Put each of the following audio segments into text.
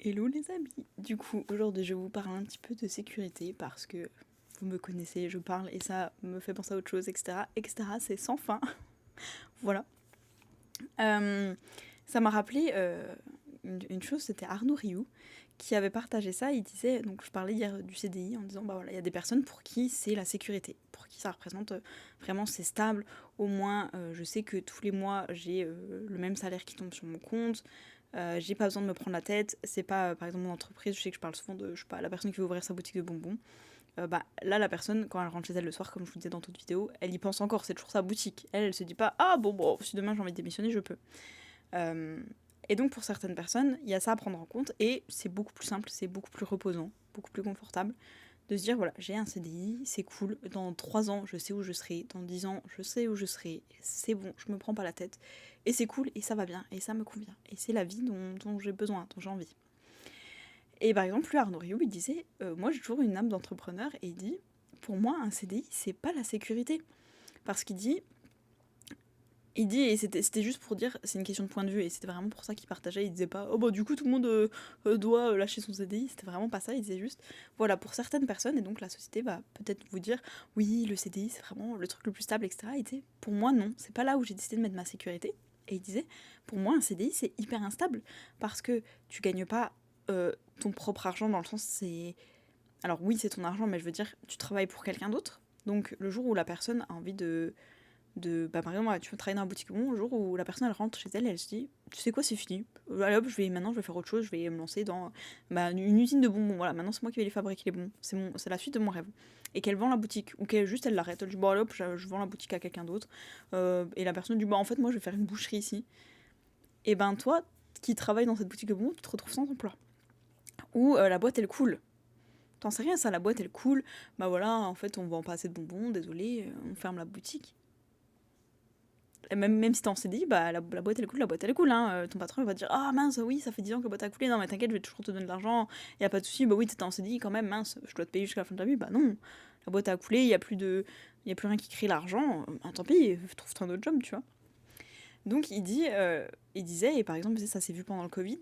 Hello les amis. Du coup, aujourd'hui, je vous parle un petit peu de sécurité parce que vous me connaissez, je parle et ça me fait penser à autre chose, etc. etc. C'est sans fin. Voilà. Euh, Ça m'a rappelé une chose, c'était Arnaud Rioux qui avait partagé ça. Il disait, donc je parlais hier du CDI en disant, bah voilà, il y a des personnes pour qui c'est la sécurité, pour qui ça représente vraiment c'est stable. Au moins, je sais que tous les mois j'ai le même salaire qui tombe sur mon compte. J'ai pas besoin de me prendre la tête. C'est pas, par exemple, mon entreprise, je sais que je parle souvent de, je sais pas, la personne qui veut ouvrir sa boutique de bonbons. Bah là, la personne, quand elle rentre chez elle le soir, comme je vous disais dans toute vidéo, elle y pense encore, c'est toujours sa boutique. Elle se dit pas, ah bon, si demain j'ai envie de démissionner, je peux. Euh, et donc, pour certaines personnes, il y a ça à prendre en compte et c'est beaucoup plus simple, c'est beaucoup plus reposant, beaucoup plus confortable de se dire voilà, j'ai un CDI, c'est cool, dans 3 ans, je sais où je serai, dans 10 ans, je sais où je serai, c'est bon, je me prends pas la tête, et c'est cool, et ça va bien, et ça me convient, et c'est la vie dont j'ai besoin, dont j'ai envie. Et par exemple, lui, Arnaud Rioux, il disait moi j'ai toujours une âme d'entrepreneur, et il dit pour moi, un CDI, c'est pas la sécurité. Parce qu'il dit et c'était juste pour dire, c'est une question de point de vue, et c'était vraiment pour ça qu'il partageait. Il disait pas, oh bah du coup tout le monde doit lâcher son CDI, c'était vraiment pas ça. Il disait juste, voilà, pour certaines personnes, et donc la société va peut-être vous dire, oui, le CDI c'est vraiment le truc le plus stable, etc. Il disait, pour moi non, c'est pas là où j'ai décidé de mettre ma sécurité. Et il disait, pour moi un CDI c'est hyper instable, parce que tu gagnes pas ton propre argent, dans le sens c'est. Alors oui, c'est ton argent, mais je veux dire, tu travailles pour quelqu'un d'autre. Donc le jour où la personne a envie bah, par exemple, tu peux travailler dans la boutique bon, le jour où la personne elle rentre chez elle, elle se dit tu sais quoi, c'est fini, allez hop, maintenant je vais faire autre chose, je vais me lancer dans une usine de bonbons, voilà, maintenant c'est moi qui vais les fabriquer les bonbons, c'est la suite de mon rêve. Et qu'elle vend la boutique, ou qu'elle juste elle l'arrête, elle dit bon allez hop, je vends la boutique à quelqu'un d'autre, et la personne dit bah en fait moi je vais faire une boucherie ici. Et ben toi qui travailles dans cette boutique de bonbons, tu te retrouves sans emploi. Ou la boîte elle coule. T'en sais rien, ça, la boîte elle coule, bah voilà, en fait on vend pas assez de bonbons, désolé, on ferme la boutique. Même si t'es en CDI, bah la boîte elle est cool, hein. Ton patron il va te dire ah mince, oui, ça fait 10 ans que la boîte a coulé, non mais t'inquiète, je vais toujours te donner de l'argent, y a pas de souci, bah oui, t'es en CDI quand même, mince, je dois te payer jusqu'à la fin de ta vie, bah non, la boîte a coulé, y a plus rien qui crée l'argent, bah tant pis, trouve-toi un autre job, tu vois. Donc il disait, et par exemple, ça s'est vu pendant le Covid,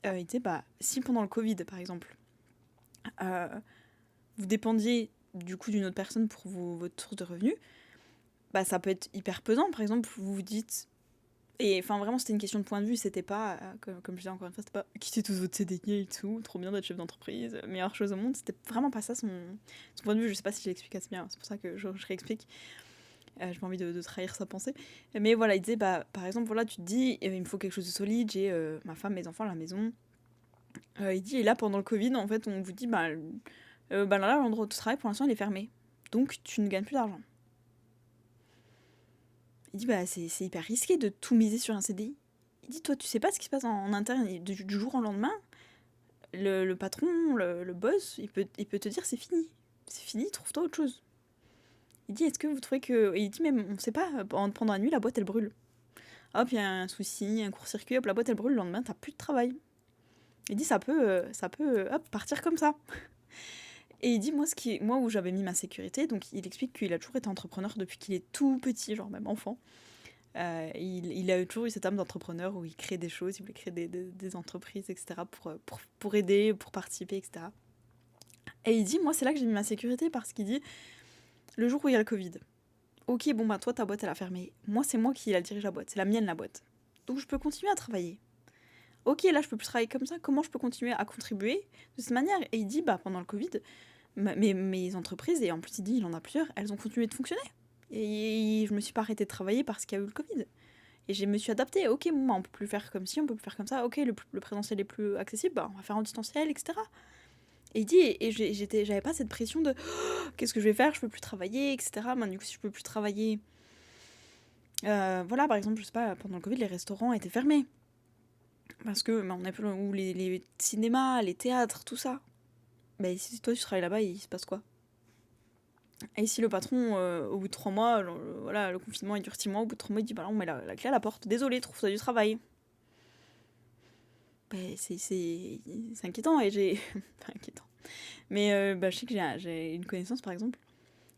il disait bah si pendant le Covid par exemple, euh, vous dépendiez du coup d'une autre personne pour votre source de revenus, bah ça peut être hyper pesant, par exemple, vous vous dites. Et enfin, vraiment, c'était une question de point de vue. C'était pas, comme je disais encore une fois, c'était pas quitter tous votre CDI et tout, trop bien d'être chef d'entreprise, meilleure chose au monde. C'était vraiment pas ça son point de vue. Je sais pas si je l'explique assez bien, c'est pour ça que je réexplique. J'ai pas envie de trahir sa pensée. Mais voilà, il disait, bah, par exemple, voilà, tu te dis, il me faut quelque chose de solide, j'ai ma femme, mes enfants à la maison. Il dit, et là, pendant le Covid, en fait, on vous dit, bah là, l'endroit où tu travailles, pour l'instant, il est fermé. Donc, tu ne gagnes plus d'argent. Il dit, bah, c'est hyper risqué de tout miser sur un CDI. Il dit, toi, tu sais pas ce qui se passe en interne, et du jour au lendemain, le patron, le boss, il peut te dire c'est fini. C'est fini, trouve-toi autre chose. Il dit, est-ce que vous trouvez que. Et il dit, même, on sait pas, pendant la nuit, la boîte elle brûle. Hop, il y a un souci, un court-circuit, hop, la boîte elle brûle, le lendemain, t'as plus de travail. Il dit, ça peut hop, partir comme ça. Et il dit, moi où j'avais mis ma sécurité, donc il explique qu'il a toujours été entrepreneur depuis qu'il est tout petit, genre même enfant. Il a toujours eu cette âme d'entrepreneur où il crée des choses, il voulait créer des entreprises, etc. Pour aider, pour participer, etc. Et il dit, moi c'est là que j'ai mis ma sécurité parce qu'il dit, le jour où il y a le Covid, ok bon bah toi ta boîte elle a fermé, moi c'est moi qui la dirige la boîte, c'est la mienne la boîte. Donc je peux continuer à travailler. Ok là je peux plus travailler comme ça, comment je peux continuer à contribuer de cette manière. Et il dit, bah pendant le Covid, mes entreprises, et en plus il dit il en a plusieurs, elles ont continué de fonctionner. Et je me suis pas arrêtée de travailler parce qu'il y a eu le Covid. Et je me suis adaptée. Ok, bon, bah, on peut plus faire comme ci, on peut plus faire comme ça. Ok, le présentiel est plus accessible, bah, on va faire en distanciel, etc. Et il dit, et j'avais pas cette pression de qu'est-ce que je vais faire, je peux plus travailler, etc. Ben, du coup, si je peux plus travailler. Voilà, par exemple, je sais pas, pendant le Covid, les restaurants étaient fermés. Parce que, on a plus. Ou les cinémas, les théâtres, tout ça. Mais si toi tu travailles là-bas, il se passe quoi? Et si le patron, au bout de 3 mois, voilà, le confinement il dure 6 mois, au bout de 3 mois, il dit bah là, on met la clé à la porte, désolé, trouve-toi du travail. Bah, c'est inquiétant et j'ai. Enfin, inquiétant. Mais je sais que j'ai une connaissance par exemple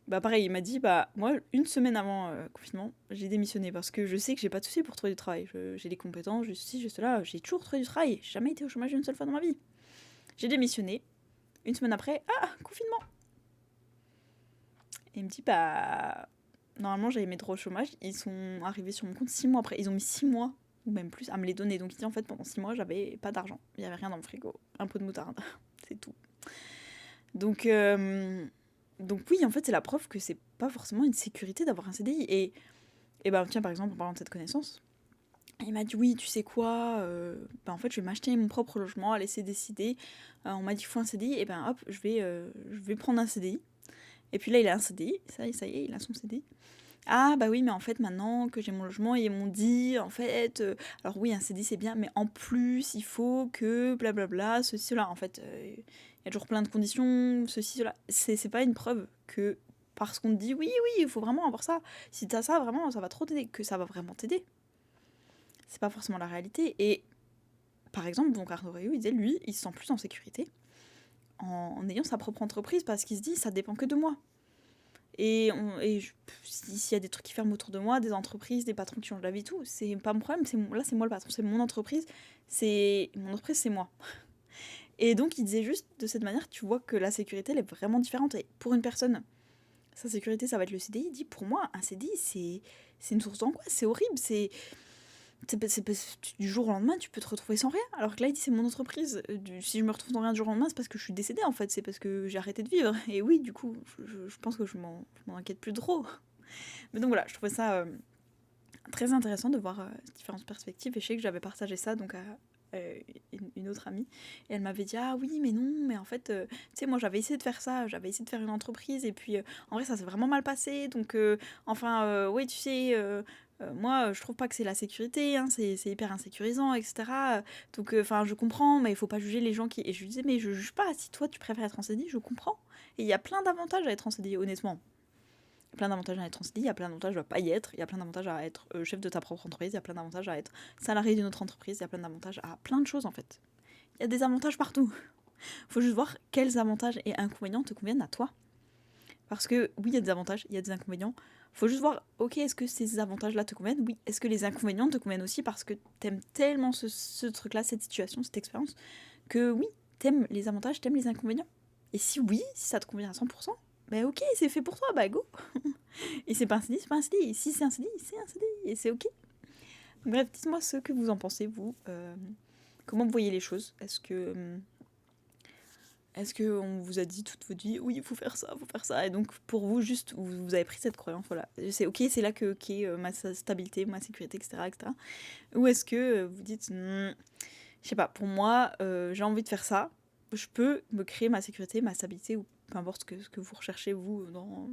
Bah pareil, il m'a dit, bah moi, une semaine avant confinement, j'ai démissionné parce que je sais que j'ai pas de soucis pour trouver du travail. J'ai les compétences, je suis juste là, j'ai toujours trouvé du travail. J'ai jamais été au chômage une seule fois dans ma vie. J'ai démissionné. Une semaine après, confinement. Et il me dit, bah normalement j'avais mes droits au chômage, ils sont arrivés sur mon compte 6 mois après. Ils ont mis 6 mois, ou même plus, à me les donner. Donc il dit en fait pendant 6 mois j'avais pas d'argent. Il y avait rien dans le frigo. Un pot de moutarde. C'est tout. Donc, donc oui, en fait c'est la preuve que c'est pas forcément une sécurité d'avoir un CDI. Et ben tiens par exemple en parlant de cette connaissance, il m'a dit oui tu sais quoi, en fait je vais m'acheter mon propre logement, à laisser décider. On m'a dit il faut un CDI, et ben hop je vais prendre un CDI. Et puis là il a un CDI, ça y est il a son CDI. Ah bah oui mais en fait maintenant que j'ai mon logement ils m'ont dit en fait alors oui un CDI c'est bien mais en plus il faut que blablabla ceci cela en fait il y a toujours plein de conditions ceci cela c'est pas une preuve que parce qu'on te dit oui il faut vraiment avoir ça, si t'as ça vraiment ça va trop t'aider, que ça va vraiment t'aider. C'est pas forcément la réalité. Et par exemple donc Arnaud Reyou il disait lui il se sent plus en sécurité en ayant sa propre entreprise parce qu'il se dit ça dépend que de moi. Et s'il y a des trucs qui ferment autour de moi, des entreprises, des patrons qui changent la vie, tout, c'est pas mon problème. Là, c'est moi le patron, c'est mon entreprise. C'est moi. Et donc, il disait juste de cette manière, tu vois que la sécurité, elle est vraiment différente. Et pour une personne, sa sécurité, ça va être le CDI. Il dit, pour moi, un CDI, c'est une source d'angoisse, c'est horrible, du jour au lendemain, tu peux te retrouver sans rien. Alors que là, il dit c'est mon entreprise. Si je me retrouve sans rien du jour au lendemain, c'est parce que je suis décédée en fait. C'est parce que j'ai arrêté de vivre. Et oui, du coup, je pense que je m'en inquiète plus trop. Mais donc voilà, je trouvais ça très intéressant de voir différentes perspectives. Et je sais que j'avais partagé ça donc à une autre amie. Et elle m'avait dit ah oui, mais non, mais en fait, tu sais, moi j'avais essayé de faire ça. J'avais essayé de faire une entreprise. Et puis en vrai, ça s'est vraiment mal passé. Donc oui, tu sais. Moi, je trouve pas que c'est la sécurité, hein, c'est hyper insécurisant, etc. Donc, je comprends, mais il faut pas juger les gens qui. Et je lui disais, mais je juge pas, si toi tu préfères être en CDI, je comprends. Et il y a plein d'avantages à être en CDI, honnêtement. Il y a plein d'avantages à être en CDI, il y a plein d'avantages à pas y être, il y a plein d'avantages à être chef de ta propre entreprise, il y a plein d'avantages à être salarié d'une autre entreprise, il y a plein d'avantages à plein de choses en fait. Il y a des avantages partout. Faut juste voir quels avantages et inconvénients te conviennent à toi. Parce que oui, il y a des avantages, il y a des inconvénients. Faut juste voir, ok, est-ce que ces avantages-là te conviennent? Oui. Est-ce que les inconvénients te conviennent aussi parce que t'aimes tellement ce truc-là, cette situation, cette expérience, que oui, t'aimes les avantages, t'aimes les inconvénients. Et si oui, si ça te convient à 100%, bah ok, c'est fait pour toi, bah go. Et c'est pas un CDI, c'est pas un CDI. Et si c'est un CDI, c'est un CDI. Et c'est ok. Bref, dites-moi ce que vous en pensez, vous. Comment vous voyez les choses? Est-ce qu'on vous a dit toute votre vie, oui, il faut faire ça, et donc pour vous, juste, vous avez pris cette croyance, voilà, c'est ok, c'est là qu'est ma stabilité, ma sécurité, etc., etc. Ou est-ce que vous dites, je sais pas, pour moi, j'ai envie de faire ça, je peux me créer ma sécurité, ma stabilité, ou peu importe ce que vous recherchez, vous, dans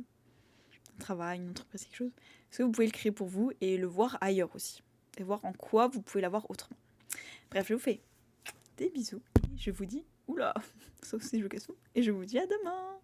un travail, une entreprise, quelque chose, est-ce que vous pouvez le créer pour vous et le voir ailleurs aussi, et voir en quoi vous pouvez l'avoir autrement. Bref, je vous fais des bisous, et je vous dis, oula, sauf si je casse tout, et je vous dis à demain.